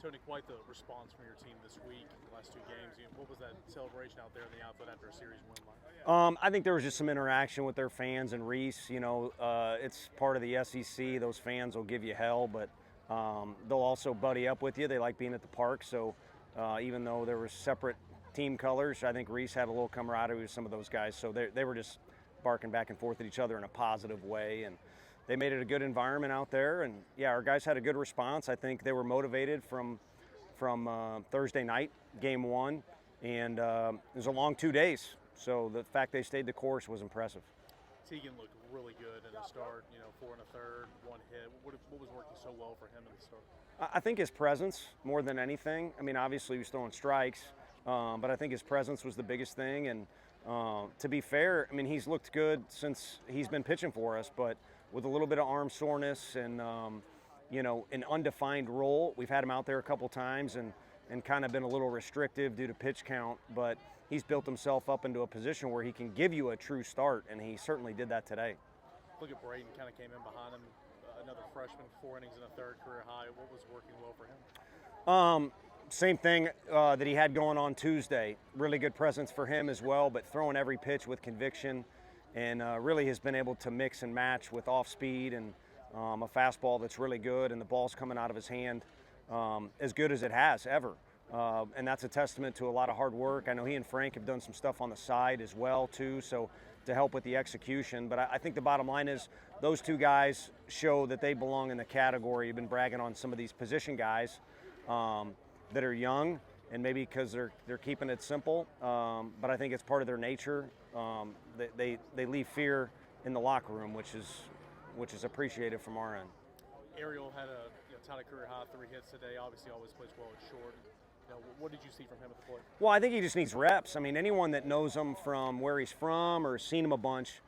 Tony, quite the response from your team this week, the last two games. What was that celebration out there in the outfield after a series win like? I think there was just some interaction with their fans and Reese. It's part of the SEC. Those fans will give you hell, but they'll also buddy up with you. They like being at the park. So even though there were separate team colors, I think Reese had a little camaraderie with some of those guys. So they were just barking back and forth at each other in a positive way. And they made it a good environment out there. And, yeah, our guys had a good response. I think they were motivated from Thursday night, game one. And it was a long 2 days. So the fact they stayed the course was impressive. Tegan looked really good in the start, 4 1/3, 1 hit. What was working so well for him in the start? I think his presence more than anything. I mean, obviously he was throwing strikes, but I think his presence was the biggest thing. And to be fair, I mean, he's looked good since he's been pitching for us, but with a little bit of arm soreness and, an undefined role. We've had him out there a couple times and kind of been a little restrictive due to pitch count, but he's built himself up into a position where he can give you a true start, and he certainly did that today. Look at Braden, kind of came in behind him, another freshman, 4 innings and a third, career high. What was working well for him? Same thing that he had going on Tuesday. Really good presence for him as well, but throwing every pitch with conviction, and really has been able to mix and match with off speed and a fastball that's really good, and the ball's coming out of his hand as good as it has ever. And that's a testament to a lot of hard work. I know he and Frank have done some stuff on the side as well too, so to help with the execution. But I think the bottom line is those two guys show that they belong in the category. You've been bragging on some of these position guys that are young, and maybe because they're keeping it simple. But I think it's part of their nature. They leave fear in the locker room, which is appreciated from our end. Ariel had tied a career high, 3 hits today. Obviously, always plays well at short. What did you see from him at the plate? Well, I think he just needs reps. I mean, anyone that knows him from where he's from or seen him a bunch,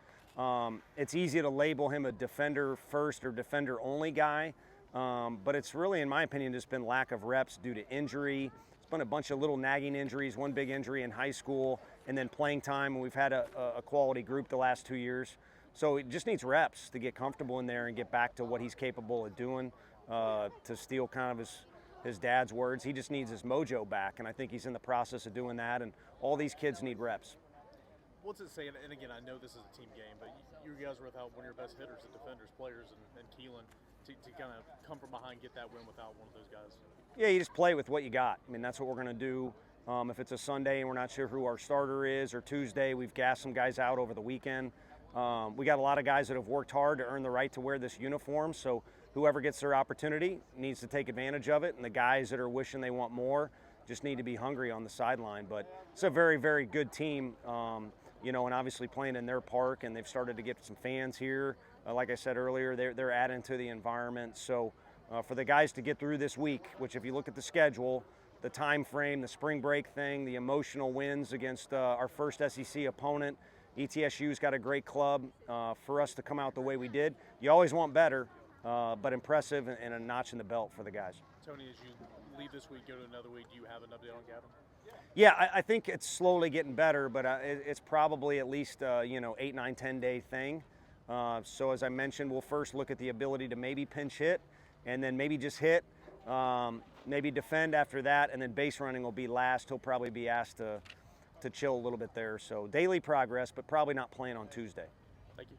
it's easy to label him a defender first or defender only guy. But it's really, in my opinion, just been lack of reps due to injury. It's been a bunch of little nagging injuries, one big injury in high school, and then playing time. And we've had a quality group the last 2 years. So he just needs reps to get comfortable in there and get back to what he's capable of doing. To steal kind of his dad's words, he just needs his mojo back, and I think he's in the process of doing that, and all these kids need reps. What's it say, and again, I know this is a team game, but you guys were without one of your best hitters, the defenders, players, and Keelan, to kind of come from behind, get that win without one of those guys? Yeah, you just play with what you got. I mean, that's what we're going to do. If it's a Sunday and we're not sure who our starter is, or Tuesday, we've gassed some guys out over the weekend. We got a lot of guys that have worked hard to earn the right to wear this uniform, so whoever gets their opportunity needs to take advantage of it, and the guys that are wishing they want more just need to be hungry on the sideline. But it's a very, very good team, and obviously playing in their park, and they've started to get some fans here. Like I said earlier, they're adding to the environment. So for the guys to get through this week, which if you look at the schedule, the time frame, the spring break thing, the emotional wins against our first SEC opponent, ETSU's got a great club. For us to come out the way we did, you always want better. But impressive and a notch in the belt for the guys. Tony, as you leave this week, go to another week, do you have an update on Gavin? Yeah, I think it's slowly getting better, but it's probably at least 8, 9, 10-day thing. So as I mentioned, we'll first look at the ability to maybe pinch hit, and then maybe just hit, maybe defend after that, and then base running will be last. He'll probably be asked to chill a little bit there. So daily progress, but probably not playing on Tuesday. Thank you.